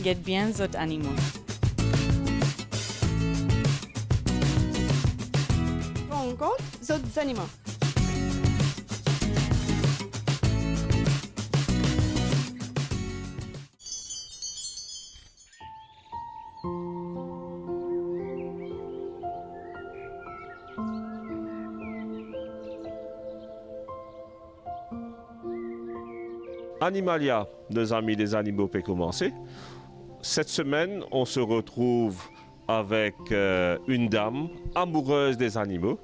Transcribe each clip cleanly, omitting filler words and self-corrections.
guette bien les animaux. On compte les autres animaux. Animalia, nos amis des animaux, peut commencer. Cette semaine, on se retrouve avec une dame amoureuse des animaux.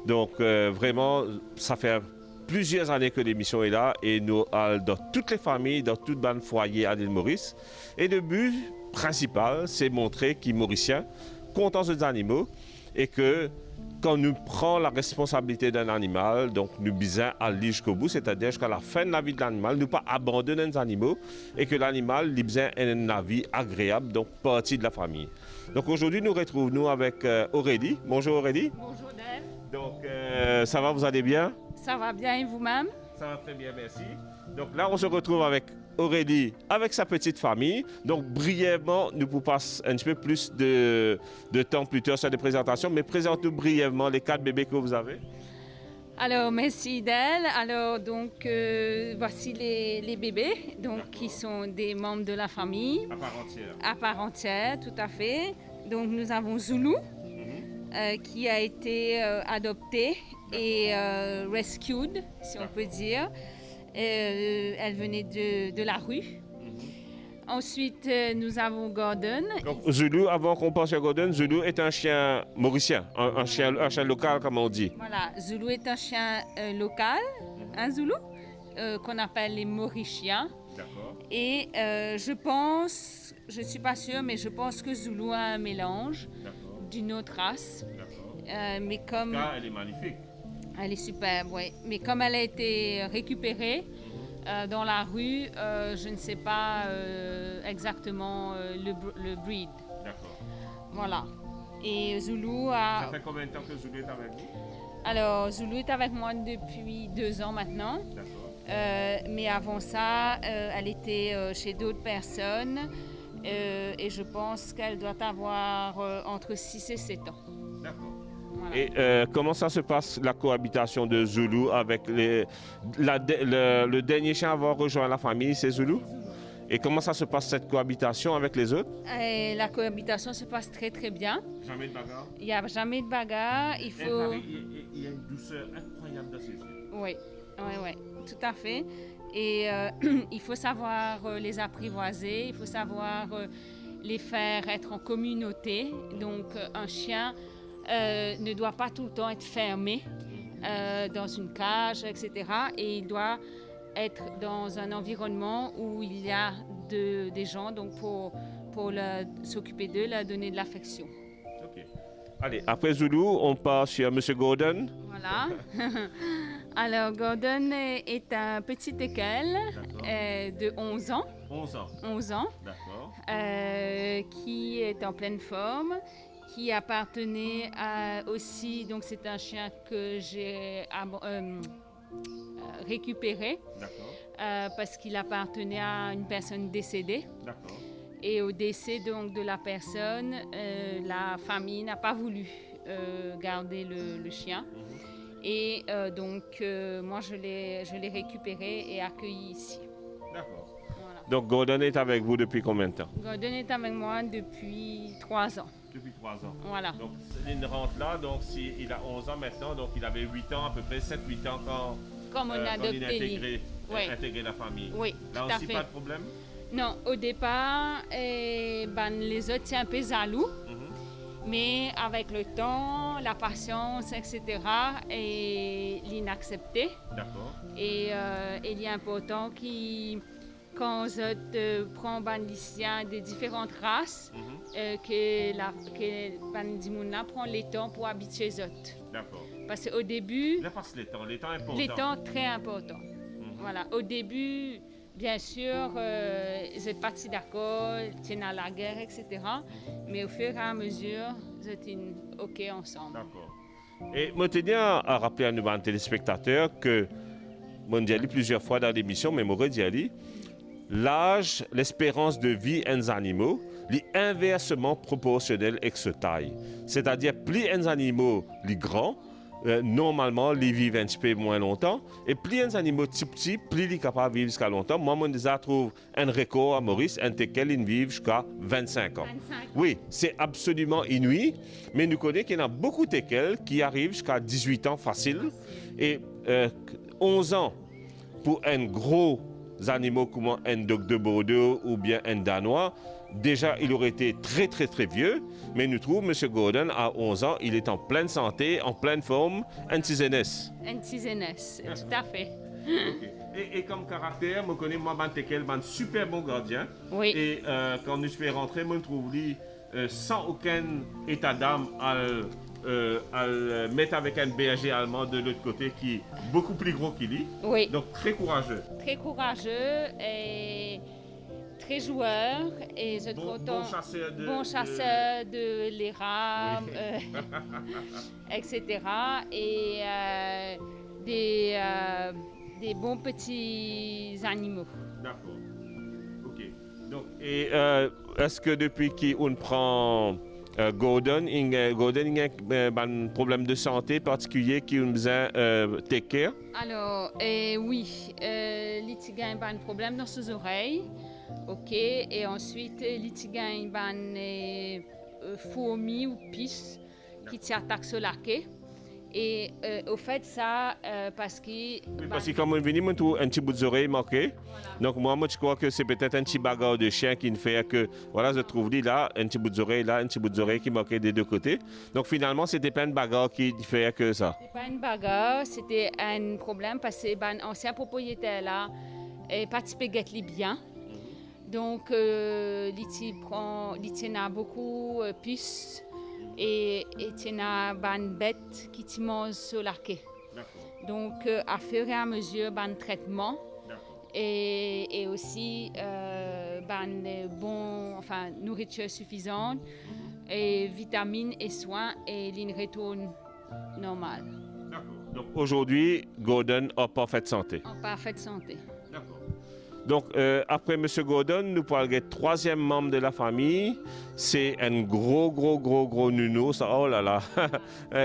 Donc vraiment, ça fait plusieurs années que l'émission est là et nous allons dans toutes les familles, dans toutes les foyers à l'île Maurice. Et le but principal, c'est montrer qu'il est mauricien, content des animaux et que quand nous prenons la responsabilité d'un animal, donc nous bisons à aller jusqu'au bout, c'est-à-dire jusqu'à la fin de la vie de l'animal, nous pas abandonner les animaux et que l'animal a une vie agréable, donc partie de la famille. Donc aujourd'hui, nous retrouvons avec Aurélie. Bonjour Aurélie. Bonjour Dave. Donc ça va, vous allez bien? Ça va bien et vous-même? Ça va très bien, merci. Donc là, on se retrouve avec Aurélie, avec sa petite famille. Donc brièvement, nous vous passons un petit peu plus de temps plus tard sur les présentations, mais présente-nous brièvement les 4 bébés que vous avez. Alors, merci Del. Alors, donc, voici les bébés, donc, qui sont des membres de la famille. À part entière. À part entière, tout à fait. Donc, nous avons Zoulou, qui a été adoptée et rescued, si on peut dire. Elle venait de la rue. Ensuite, nous avons Gordon. Donc, Zoulou, avant qu'on passe à Gordon, Zoulou est un chien mauricien, un chien local, comme on dit. Voilà, Zoulou est un chien local, un Zoulou, qu'on appelle les Mauriciens. D'accord. Et je pense, je ne suis pas sûre, mais je pense que Zoulou a un mélange d'une autre race. D'accord. Mais comme... Là, elle est magnifique. Elle est superbe, oui. Mais comme elle a été récupérée dans la rue, je ne sais pas exactement le breed. D'accord. Voilà. Et Zoulou a... Ça fait combien de temps que Zoulou est avec vous? Alors, Zoulou est avec moi depuis 2 ans maintenant. D'accord. Mais avant ça, elle était chez d'autres personnes. Et je pense qu'elle doit avoir entre 6 et 7 ans. D'accord. Voilà. Et comment ça se passe, la cohabitation de Zoulou avec le dernier chien à avoir rejoint la famille, c'est Zoulou? Et comment ça se passe, cette cohabitation avec les autres? Et la cohabitation se passe très très bien. Jamais de bagarre? Il n'y a jamais de bagarre. Il faut... Il y a une douceur incroyable dans ses yeux. Oui, tout à fait. Et il faut savoir les apprivoiser, il faut savoir les faire être en communauté. Donc un chien ne doit pas tout le temps être fermé dans une cage, etc. Et il doit être dans un environnement où il y a des gens donc pour s'occuper d'eux, leur donner de l'affection. Ok. Allez, après Zoulou, on passe sur M. Gordon. Voilà. Alors, Gordon est un petit équel de 11 ans. 11 ans. 11 ans. D'accord. Qui est en pleine forme, qui appartenait aussi, donc c'est un chien que j'ai récupéré parce qu'il appartenait à une personne décédée. D'accord. Et au décès donc de la personne, la famille n'a pas voulu garder le chien. Et donc moi je l'ai récupéré et accueilli ici. D'accord. Voilà. Donc Gordon est avec vous depuis combien de temps? Gordon est avec moi depuis 3 ans. Depuis 3 ans. Voilà. Donc il rentre là, donc il a 11 ans maintenant, donc il avait 8 ans, à peu près 7-8 ans Comme on a quand il a adopté intégré la famille. Oui, là tout à aussi fait. pas de problème? Non, au départ, les autres c'est un peu jaloux, mais avec le temps, la patience, etc., et l'inaccepté. D'accord. Et il est important quand on prend des différentes races, que Bandimouna prend les temps pour habituer les autres. D'accord. Parce qu'au début... Là passe les temps important. Les temps très importants. Voilà, au début, bien sûr, ils étaient partis d'accord, ils tiennent à la guerre, etc. Mais au fur et à mesure, ils étaient OK ensemble. D'accord. Et je tiens à rappeler à nos téléspectateurs que, je l'ai dit plusieurs fois dans l'émission, mais je dit, l'âge, l'espérance de vie des animaux est inversement proportionnel avec ce taille. C'est-à-dire, plus les animaux sont grands, normalement, ils vivent un petit peu moins longtemps. Et plus les animaux petits, plus ils sont capables de vivre jusqu'à longtemps. Moi, je déjà trouve un record à Maurice, un tequel, ils vivent jusqu'à 25 ans. 25. Oui, c'est absolument inouï, mais nous connaissons qu'il y en a beaucoup de tequels qui arrivent jusqu'à 18 ans facile. Et 11 ans pour un gros animal comme un dogue de Bordeaux ou bien un Danois, déjà il aurait été très très très vieux, mais nous trouvons M. Gordon à 11 ans, il est en pleine santé, en pleine forme, un petit jeunesse. Un petit jeunesse, tout à fait. Et comme caractère, je connais moi Tekel, un super bon gardien. Oui. Et quand nous sommes rentrés, je trouve lui sans aucun état d'âme à le mettre avec un berger allemand de l'autre côté qui est beaucoup plus gros qu'il lui. Oui. Donc très courageux. Très courageux et très joueur. Et je Bon chasseur de... bon chasseur de l'érable, etc. Et des bons petits animaux. D'accord. Ok. Donc, et est-ce que depuis qu'on prend Gordon, il y a un problème de santé particulier qui nous a take care? Alors, oui, Litiga a un problème dans ses oreilles. Ok. Et ensuite, Litiga a une fourmi ou pisse qui s'attaque sur la quai. Et au fait, ça, parce que... Oui, parce que quand on vient, on trouve un petit bout d'oreille marqué. Voilà. Donc moi, je crois que c'est peut-être un petit bagarre de chien qui fait que, voilà, je trouve là, un petit bout d'oreille là, un petit bout d'oreille qui marquait des deux côtés. Donc finalement, c'était pas une bagarre qui fait que ça. C'était pas une bagarre, c'était un problème parce que l'ancien propriétaire là est participé bien. Donc, il tient beaucoup de puces et il tient une bête qui te mange sur la quai. Donc, à fur et à mesure, un traitement et aussi nourriture suffisante et vitamines et soins et il retourne normal. Donc aujourd'hui, Gordon est en parfaite santé. En parfaite santé. Donc, après M. Gordon, nous parlons du troisième membre de la famille. C'est un gros nounou. Ça, oh là là.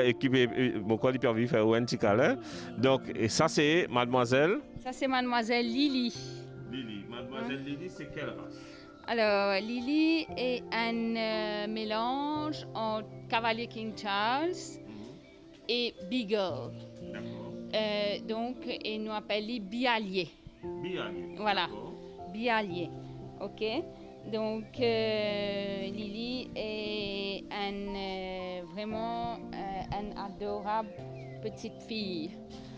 Et qui mon quoi, il peut vivre faire un petit câlin. Donc, et ça, c'est mademoiselle. Ça, c'est mademoiselle Lily. Lily. Mademoiselle Lily, c'est quelle race? Alors, Lily est un mélange entre Cavalier King Charles et Beagle. Donc, et nous appelons Biallier. Biallier. Voilà, Biallier. OK. Donc, Lily est vraiment une adorable petite fille.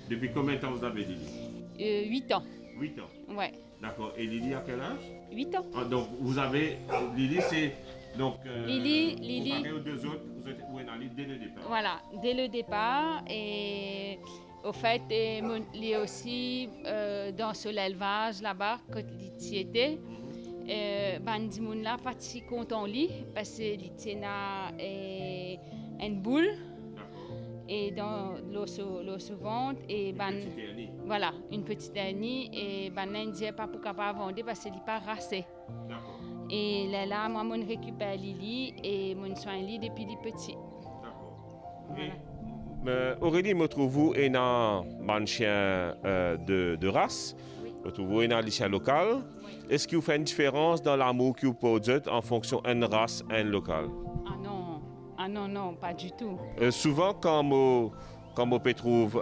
Depuis combien de temps vous avez Lily? 8 ans. 8 ans. Ouais. D'accord. Et Lily à quel âge? 8 ans. Ah, donc, vous avez. Lily, c'est. Donc, Lily. Comparé aux deux autres, vous êtes dès le départ. Voilà, dès le départ. Et au fait, il est aussi dans l'élevage là-bas, quand il y était. Bandimoun là, pas si content lui, parce qu'il tient une boule. Et dans l'eau ventre et voilà une petite hernie et ne disait pas pour capable vendre parce qu'il n'est pas rassé. Et là moi je récupère Lily et je soigne Lily depuis les petits. Voilà. Aurélie, me trouve-vous un chien de race? Oui. Me trouve-vous un chien local? Oui. Est-ce qu'il vous fait une différence dans l'amour que vous posez en fonction d'une race et un local? Ah non, pas du tout. Souvent, quand on peut trouver,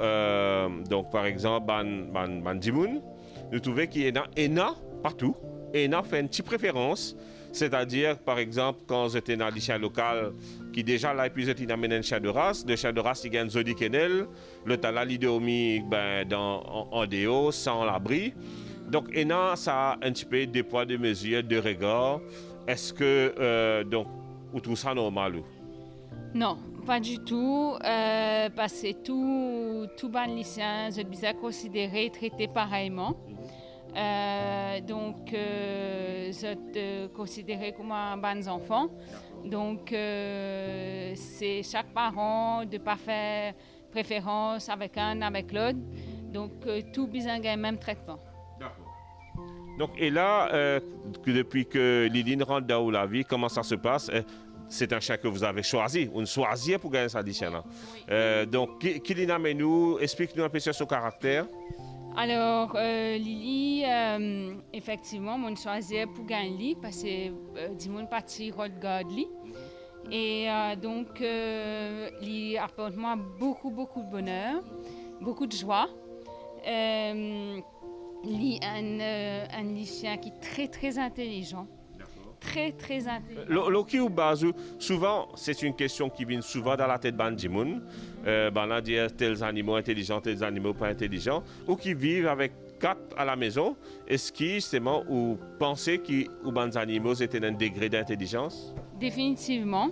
donc par exemple, Bandimoun, nous trouvons qu'il y en a partout. Et il y a fait une petite préférence. C'est-à-dire, par exemple, quand j'étais dans les chiens locaux, qui déjà là, et puis j'étais dans un chien de race, le chien de race, il gagne Zodi Kennel, le talal, il dormit en déo, sans l'abri. Donc, il y a ça un petit peu de poids, de mesure, de regard. Est-ce que, donc, vous trouvez ça normal? Non, pas du tout, parce que tout bon lycéen, je suis considéré, traité pareillement. Donc, je te considéré comme un bon enfant. Donc, c'est chaque parent de ne pas faire préférence avec un, avec l'autre. Donc, tout besoin a le même traitement. D'accord. Donc, et là, depuis que Liline rentre dans la vie, comment ça se passe? C'est un chien que vous avez choisi, on choisit pour gagner ça chien-là. Donc, qui nous explique-nous un peu sur son caractère. Alors, Lily, effectivement, on choisit pour gagner parce que Dimon parti regarde lui. Et donc, il apporte moi beaucoup de bonheur, beaucoup de joie. Il est un chien qui est très intelligent. Très intelligent. Le qui ou bazou, souvent, c'est une question qui vient souvent dans la tête de Bandimoun. On a dit tels animaux intelligents, tels animaux pas intelligents, ou qui vivent avec 4 à la maison. Est-ce qu'ils, justement, ou pensez que les animaux étaient un degré d'intelligence? Définitivement.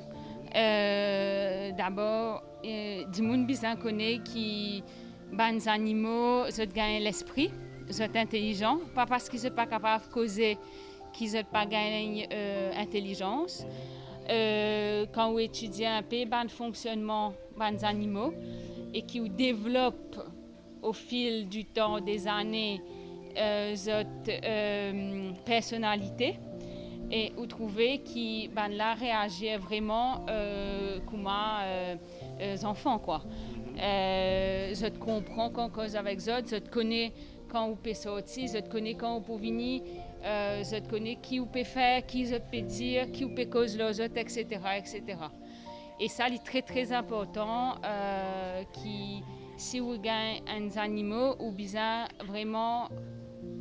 D'abord, Dimoun bizarre connaît qui les animaux gagnent l'esprit, sont intelligents, pas parce qu'ils ne sont pas capables de causer qu'ils n'ont pas gagné intelligence. Quand on étudie un peu le fonctionnement des animaux et qui développent au fil du temps, des années, leur personnalité, et vous trouvez qu'ils là réagissent vraiment comme les enfants, quoi. Je comprends quand on cause avec eux, je connais quand on peut sortir, je connais quand on peut venir, je connais qui on peut faire, qui je peux dire, qui on peut causer les autres, etc., etc. Et ça, c'est très important, qui, si vous gagnez un animal, ou bien vraiment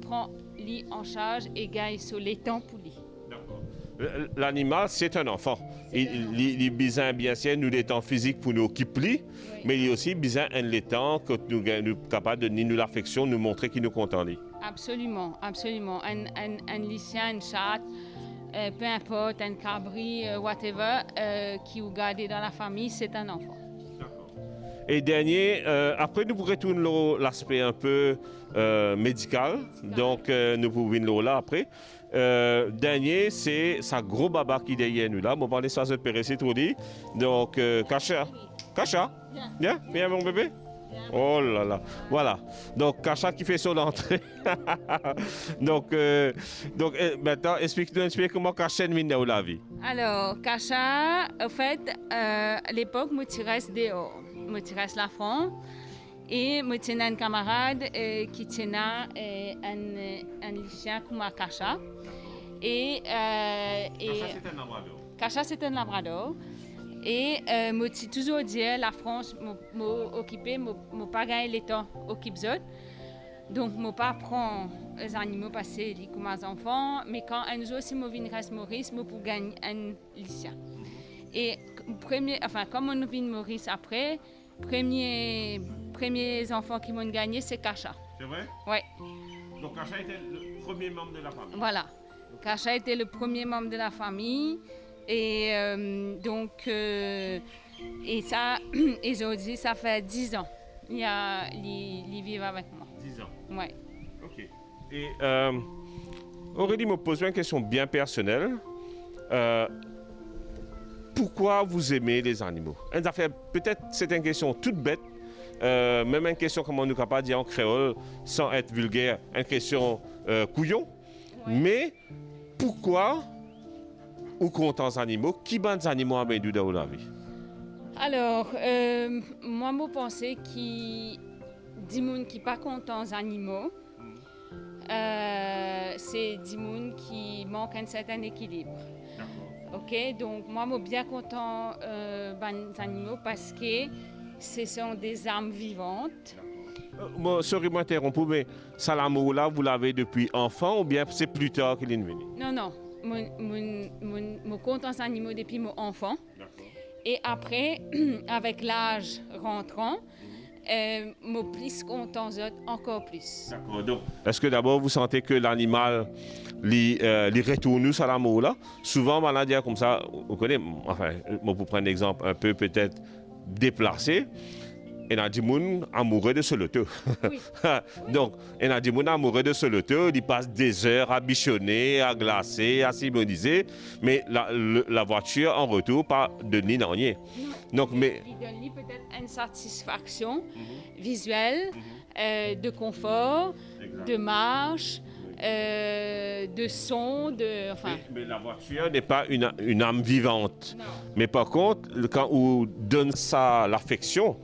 prend lui en charge et gagne sur les temps pour lui. L'animal, c'est un enfant. Il est besoin bien sûr nous des temps physiques pour nous occuper, mais il est aussi besoin un temps que nous sommes capables de nous l'affection, nous montrer qu'il nous content. Absolument. Un lycéen, un chat, peu importe, un cabri, whatever, qui vous gardez dans la famille, c'est un enfant. Et dernier, après nous retournons l'aspect un peu médical, donc nous pouvons là après. Dernier, c'est sa gros baba qui est derrière nous là. Bon, parler ça se péresser tout dit. Donc, Kacha. Viens mon bébé. Oh là là, voilà. Donc, Kacha qui fait son entrée. donc maintenant, explique comment Kacha vient dans la vie. Alors, Kacha, en fait, à l'époque, moi, je reste dehors. Moi, je reste la France. Et moi, j'ai un camarade qui tient un chien comme Kacha. Kacha, c'est un labrador. Et moi, j'ai toujours dit la France m'a occupé, m'a pas gagné le temps occupe eux. Donc, moi pas prendre les animaux passés comme les enfants, mais quand un jour si moi viens reste Maurice, moi pour gagner un chien. Et comme on vient Maurice après, premiers enfants qui m'ont gagné, c'est Kacha. C'est vrai? Oui. Donc Kacha était le premier membre de la famille. Voilà. Kacha était le premier membre de la famille. Et et ça, aujourd'hui, ça fait 10 ans. Il vit avec moi. 10 ans? Oui. Ok. Et Aurélie me pose une question bien personnelle. Pourquoi vous aimez les animaux? Peut-être c'est une question toute bête, même une question, comment nous capable dire en créole, sans être vulgaire, une question couillon. Ouais. Mais pourquoi ou contre les animaux? Qui ban les animaux à Bendou dans la vie? Alors, moi, je pense qu'il dit gens qui ne sont pas contents des animaux, c'est des gens qui manquent un certain équilibre. Ok, donc moi, je suis bien content des animaux parce que ce sont des âmes vivantes. Sorry, moi interrompu, mais ça, l'amour-là, vous l'avez depuis enfant ou bien c'est plus tard qu'il est venu? Non. Je suis content des animaux depuis mon enfant. Et après, avec l'âge rentrant, je suis plus content encore plus. D'accord. Donc, est-ce que d'abord vous sentez que l'animal lui retourne à l'amour là? Souvent, on va dire comme ça, vous connaissez, enfin, pour prendre un exemple un peu peut-être déplacé, il y a des gens amoureux de ce loto. Oui. Donc, il y a des gens amoureux de ce loto, ils passent des heures à bichonner, à glacer, à simoniser, mais la voiture en retour, pas de ni non rien. Donc, mais il donne peut-être une satisfaction visuelle, de confort, de marche, de son, enfin. Mais la voiture n'est pas une âme vivante. Non. Mais par contre, quand on donne ça l'affection,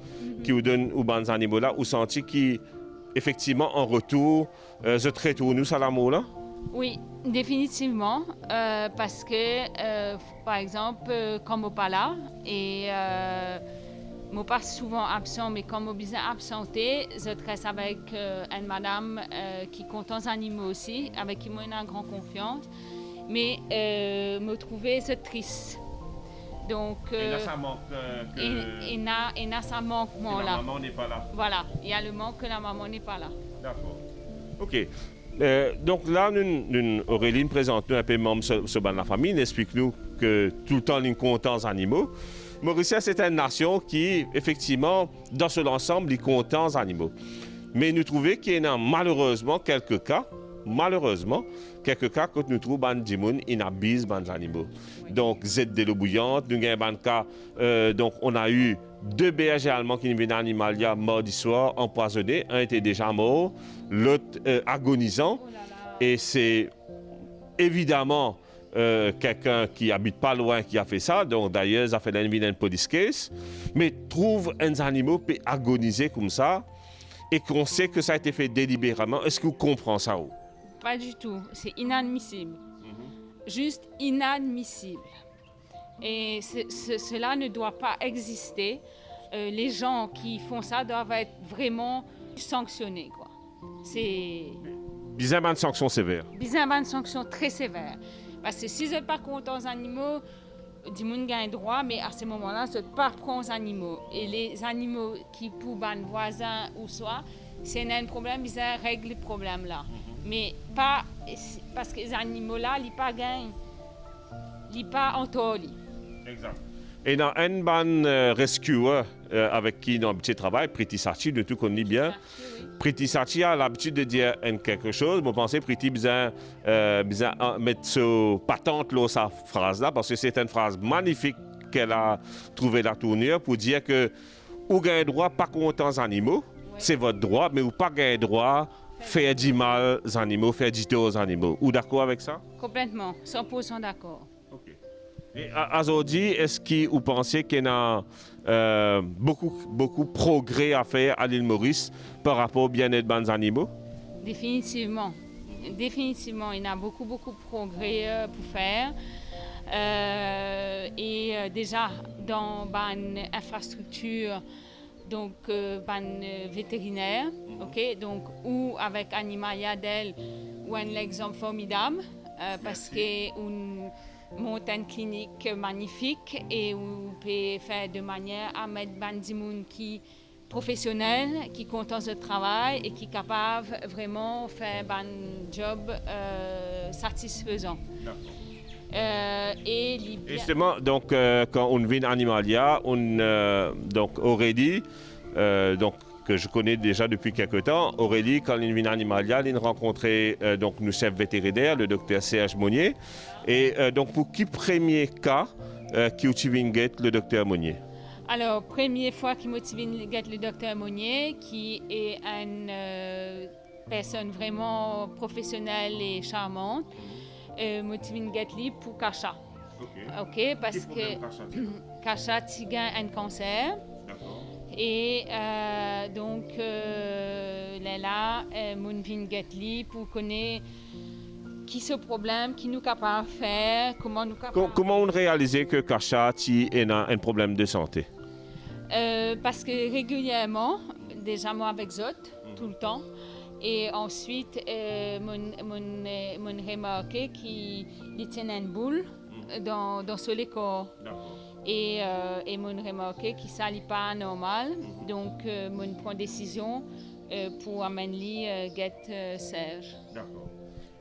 qui vous donne aux bandes animaux là, vous sentez qu'effectivement en retour, je traite nous à l'amour là? Oui, définitivement, parce que, par exemple, quand je ne suis pas là, et je ne suis pas souvent absent, mais quand je suis absenté, je traite avec une madame qui compte les animaux aussi, avec qui j'ai une grande confiance, mais me trouver c'est triste. Donc, Et là, ça manque et là, ça manque moi la là. maman n'est pas là. Voilà, il y a le manque que la maman n'est pas là. D'accord. OK. Donc là, Aurélie nous présente un peu membre de la famille, elle explique-nous que tout le temps, nous comptons les animaux. Mauritius, c'est une nation qui, effectivement, dans son ensemble, il compte les animaux. Mais nous trouvons qu'il y a malheureusement quelques cas que nous trouvons des gens qui abusent des animaux. Donc, Z de l'eau bouillante, nous avons un cas, donc on a eu 2 bergers allemands qui venaient d'Animalia mardi soir, empoisonnés. Un était déjà mort, l'autre agonisant. Oh là là. Et c'est évidemment quelqu'un qui habite pas loin qui a fait ça. Donc d'ailleurs, ça fait une police case. Mais trouve un animal peut agoniser comme ça et qu'on sait que ça a été fait délibérément. Est-ce que vous comprenez ça? Pas du tout, c'est inadmissible. Juste inadmissible. Et cela ne doit pas exister. Les gens qui font ça doivent être vraiment sanctionnés, quoi. C'est Bizarrement, une sanction sévère. bizarrement une sanction très sévère. Parce que si je ne pas contre les animaux, du monde gagne droit, mais à ce moment-là, je ne pas prendre les animaux. Et les animaux qui pour les voisins ou soit, c'est un problème, ils règlent le problème là. Mais pas parce que les animaux là, ils pas gagnent, ils pas en tort. Exact. Et dans un ban rescuer avec qui nous avons petit travail, Priti Sachi, de tout qu'on dit bien. Priti Sachi a l'habitude de dire quelque chose. Je pense que Priti besoin mettre sur patente là, sa phrase là, parce que c'est une phrase magnifique qu'elle a trouvé la tournure pour dire que vous avez droit pas contre les animaux, c'est votre droit, mais vous pas avez droit faire du mal aux animaux, faire du tort aux animaux. Vous d'accord avec ça? Complètement, 100% d'accord. Et aujourd'hui, est-ce que vous pensez qu'il y a beaucoup de progrès à faire à l'île Maurice par rapport au bien-être des animaux? Définitivement. Définitivement, il y a beaucoup de progrès pour faire. Déjà, dans l'infrastructure, donc vétérinaire, ok, donc ou avec Animalia d'elle, ou un exemple formidable, parce qu'on monte une clinique magnifique et on peut faire de manière à mettre des gens qui professionnels, qui contents de travail et qui sont capables vraiment de faire un job satisfaisant. Et justement, donc, quand on vient Animalia, donc Aurélie, donc, que je connais déjà depuis quelques temps, Aurélie, quand elle vient Animalia, elle a rencontré donc, nos chefs vétérinaires, le docteur Serge Monnier. Et donc, pour qui premier cas qui utilise le docteur Monnier? Alors, première fois qu'il motive le docteur Monnier, qui est une personne vraiment professionnelle et charmante, motive pour Kacha. Ok, parce que Kacha a un cancer. Et donc, là, mon vin pour connaître qui ce problème, qui nous capable de faire, comment nous capable. Comment on réalise que Kacha a un problème de santé? Parce que régulièrement, déjà moi avec Zot, tout le temps, et ensuite, mon remarqué qu'il tient une boule dans son corps. Et mon remarqué qu'il ne s'allie pas normal, donc mon prend décision pour amener Serge. D'accord.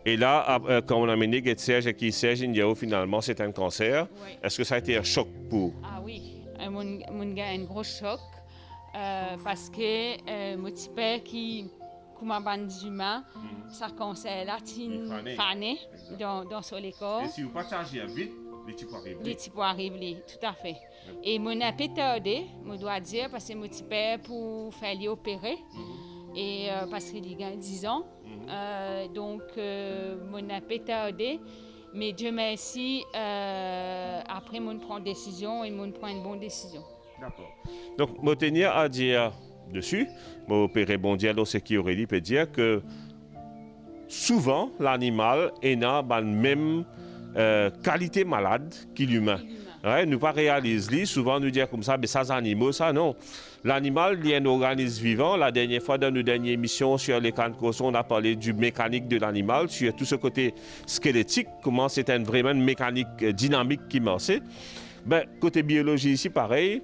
Et là, quand on a amené Serge et qui Serge finalement c'est un cancer, Oui. est-ce que ça a été un choc pour? Ah oui, mon gars a un gros choc parce que mon petit père qui, comme un bande humain, ça cancer là, fané dans son corps. Et si vous ne partagez vite, les types arrivent. Les types arrivent, tout à fait. Et mon a peu tardé, je dois dire, parce que mon petit père pour faire l'opérer. Et parce qu'il a 10 ans. Donc, mon a pétardé. Mais Dieu merci, après, mon prend décision et mon prend une bonne décision. D'accord. Donc, Motenia a dit dessus, mon père bondiel, ce qui aurait dit, peut dire que souvent, l'animal est dans la même qualité malade que l'humain. Ouais, nous pas réaliser, souvent nous dire comme ça, mais ça, c'est animaux, ça, non. L'animal, il est un organisme vivant. La dernière fois, dans nos dernières émissions sur les cannes-croissons, on a parlé du mécanique de l'animal, sur tout ce côté squelettique, comment c'était vraiment une mécanique dynamique qui marchait. Ben, côté biologie ici, pareil.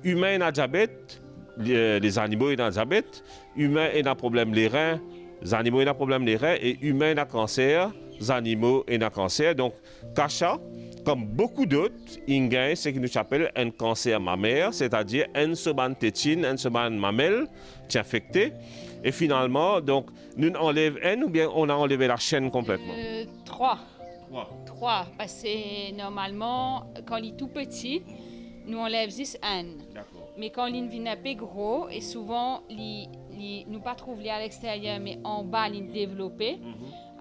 Humain a diabète, les animaux ont diabète. Humain a problème les reins, les animaux ont problème les reins. Et humain a cancer, les animaux ont cancer. Donc, Kasha, comme beaucoup d'autres, il y a ce que nous appelons un cancer mammaire, c'est-à-dire un seban tétine, un seban mamelle qui est affecté. Et finalement, donc, nous enlevons un ou bien on a enlevé la chaîne complètement? 3. 3. Parce que normalement, quand il est tout petit, nous enlève juste un. Mais quand il vient un peu gros, et souvent, nous pas trouver à l'extérieur, mais en bas, il est développé.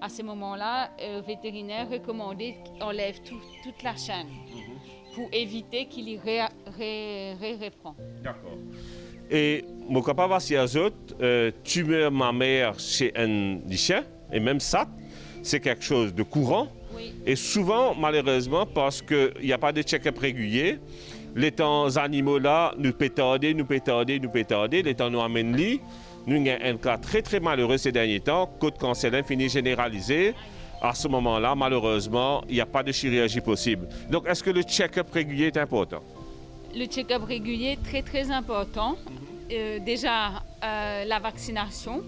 À ce moment-là, le vétérinaire recommandait qu'on enlève toute la chaîne pour éviter qu'il y reprend. D'accord. Et mon capable si à autres, tumeur mammaire chez un chien, et même ça, c'est quelque chose de courant. Oui. Et souvent, malheureusement, parce qu'il n'y a pas de check-up régulier, les temps animaux là nous pétarder, les temps nous amènent li. Nous avons un cas très très malheureux ces derniers temps, côte cancérin finit généralisé. À ce moment-là, malheureusement, il n'y a pas de chirurgie possible. Donc, est-ce que le check-up régulier est important? Le check-up régulier est très très important. Déjà, la vaccination,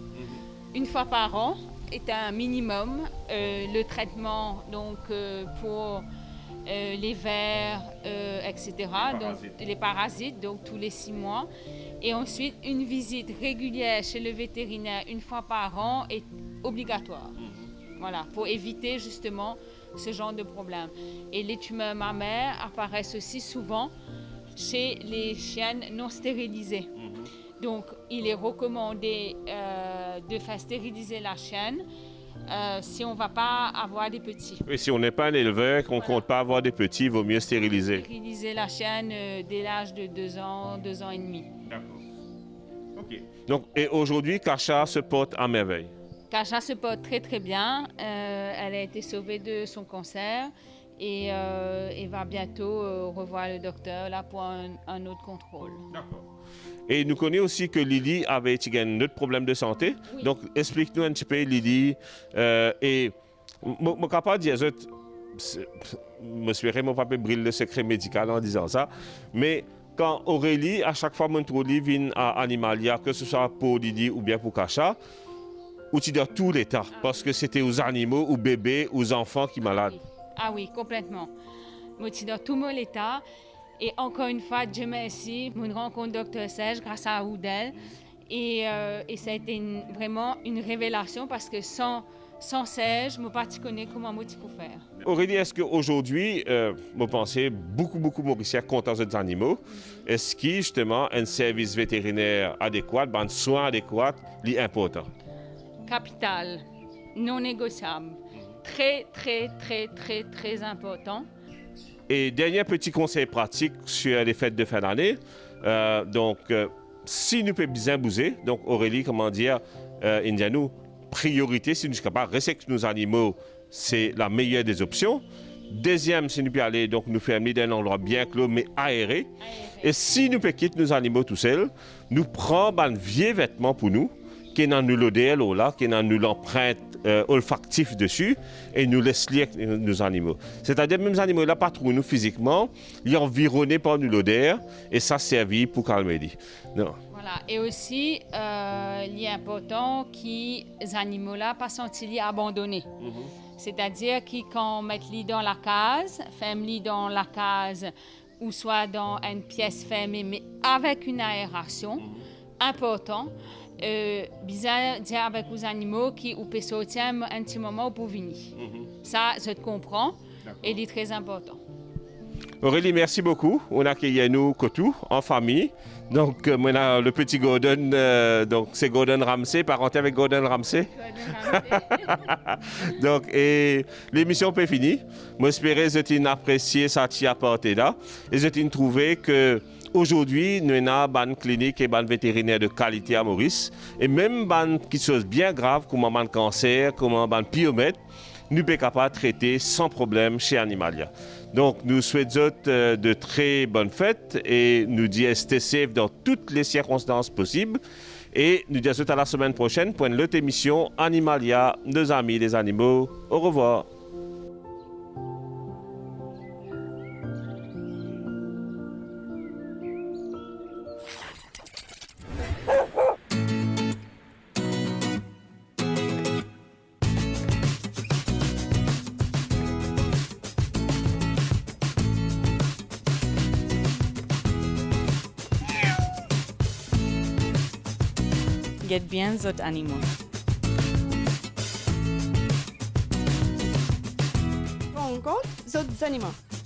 une fois par an, est un minimum. Le traitement donc, pour les vers, etc., donc, les parasites, donc tous les 6 mois. Et ensuite, une visite régulière chez le vétérinaire une fois par an est obligatoire. Voilà, pour éviter justement ce genre de problème. Et les tumeurs mammaires apparaissent aussi souvent chez les chiennes non stérilisées. Donc, il est recommandé de faire stériliser la chienne si on ne va pas avoir des petits. Et si on n'est pas un éleveur, qu'on ne compte pas avoir des petits, il vaut mieux stériliser. Stériliser la chienne dès l'âge de 2 ans, 2 ans et demi. D'accord. OK. Donc, et aujourd'hui, Kasha se porte à merveille. Kasha se porte très très bien. Elle a été sauvée de son cancer et va bientôt revoir le docteur là, pour un autre contrôle. D'accord. Et nous connaissons aussi que Lily avait un autre problème de santé. Oui. Donc, explique-nous un petit peu, Lily. Et je suis capable de dire, je suis mon papa brille le secret médical en disant ça. Mais quand Aurélie, à chaque fois, mon Aurélie vient à Animalia, que ce soit pour Lily ou bien pour Kasha, ou tu dois tout l'état, parce que c'était aux animaux, aux bébés, aux enfants qui sont malades. Ah oui, complètement. Moi, tu dois tout mon état. Et encore une fois, Dieu merci, je rencontre Dr Serge grâce à Oudel. Et ça a été vraiment une révélation parce que sans Serge, je ne sais pas comment je peux faire. Aurélie, est-ce qu'aujourd'hui, vous pensez beaucoup Mauriciens contre les animaux? Est-ce que justement un service vétérinaire adéquat, un soin adéquat, est important? Capital, non négociable, très important. Et dernier petit conseil pratique sur les fêtes de fin d'année. Si nous pouvons bien bouger, donc Aurélie, comment dire, Indianou, priorité, si nous sommes capables de respecter nos animaux, c'est la meilleure des options. Deuxième, si nous pouvons aller, donc nous fermer dans un endroit bien clos, mais aéré. Et si nous pouvons quitter nos animaux tout seuls, nous prenons un vieux vêtement pour nous, qui est dans l'odeur là, qui est dans l'empreinte olfactive dessus, et nous laisse lier nos animaux. C'est-à-dire même les animaux là pas trop nous physiquement, ils sont environnés par l'odeur, et ça servit pour calmer. Non. Voilà. Et aussi, il est important que les animaux là pas sentir abandonnés. C'est-à-dire que quand on met les dans la case, ferme-les dans la case, ou soit dans une pièce fermée, mais avec une aération, important. Bizarre dire avec les animaux qui ou peut sortir un petit moment pour venir. Ça, je te comprends et il est très important. Aurélie, merci beaucoup. On a accueilli nous Kotou en famille. Donc, maintenant, le petit Gordon, donc c'est Gordon Ramsay, parenté avec Gordon Ramsay. Donc, et l'émission est finie. Moi, j'espère que vous avez apprécié ça qui a apporté là. Et vous avez trouvé que aujourd'hui, nous avons une clinique et une vétérinaire de qualité à Maurice. Et même des choses bien graves, comme un cancer, comme un pyomètre, nous sommes capables de traiter sans problème chez Animalia. Donc, nous souhaitons de très bonnes fêtes et nous disons stay safe dans toutes les circonstances possibles. Et nous disons à la semaine prochaine pour une autre émission Animalia, nos amis des animaux. Au revoir. Get bien zot animaux. Rencontre d'autres animaux.